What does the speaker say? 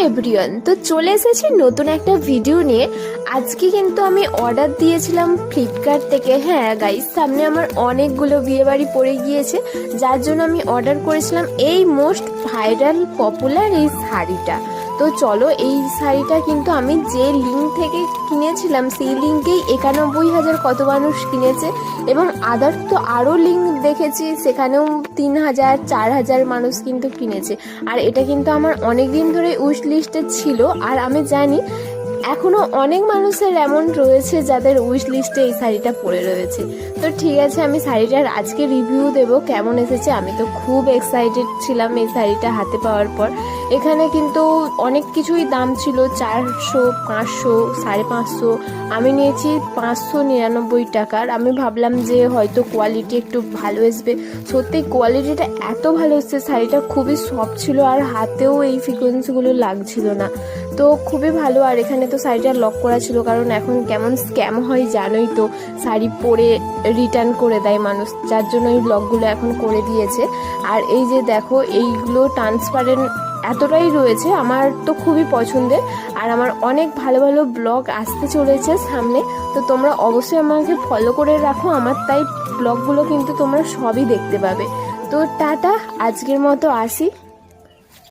Everyone, তো চলে এসেছি নতুন একটা ভিডিও নিয়ে। আজকে কিন্তু আমি অর্ডার দিয়েছিলাম ফ্লিপকার্ট থেকে। হ্যাঁ গাইস, সামনে আমার অনেকগুলো বিয়েবাড়ি পড়ে গিয়েছে, যার জন্য আমি অর্ডার করেছিলাম এই মোস্ট ভাইরাল পপুলার এই শাড়িটা। তো চলো, এই শাড়িটা কিন্তু আমি যে লিঙ্ক থেকে কিনেছিলাম সেই লিঙ্কেই 91,000 কত মানুষ কিনেছে, এবং আদার তো আরও লিঙ্ক দেখেছি, সেখানেও 3,000 4,000 মানুষ কিন্তু কিনেছে। আর এটা কিন্তু আমার অনেক দিন ধরে উইশ লিস্টে ছিল, আর আমি জানি এখনও অনেক মানুষের এমন রয়েছে যাদের উইশ লিস্টে এই শাড়িটা পড়ে রয়েছে। তো ঠিক আছে, আমি শাড়িটার আজকে রিভিউ দেবো কেমন এসেছে। আমি তো খুব এক্সাইটেড ছিলাম এই শাড়িটা হাতে পাওয়ার পর। এখানে কিন্তু অনেক কিছুই দাম ছিল, 400, 500, 550। আমি নিয়েছি 599 টাকার। আমি ভাবলাম যে হয়তো কোয়ালিটি একটু ভালো আসবে। সত্যি কোয়ালিটিটা এত ভালো এসছে, শাড়িটা খুবই সফট ছিল, আর হাতেও এই ফ্রিকোয়েন্সিগুলো লাগছিল না। তো খুবই ভালো। আর এখানে তো শাড়িটা লক করা ছিল, কারণ এখন কেমন স্ক্যাম হয় জানোই তো, শাড়ি পরে রিটার্ন করে দেয় মানুষ, যার জন্য এই লকগুলো এখন করে দিয়েছে। আর এই যে দেখো, এইগুলো ট্রান্সপারেন্ট এতটাই রয়েছে, আমার তো খুবই পছন্দের। আর আমার অনেক ভালো ভালো ব্লগ আসতে চলেছে সামনে, তো তোমরা অবশ্যই আমাকে ফলো করে রাখো। আমার তাই ব্লগগুলো কিন্তু তোমরা সবই দেখতে পাবে। তো টাটা, আজকের মতো আসি।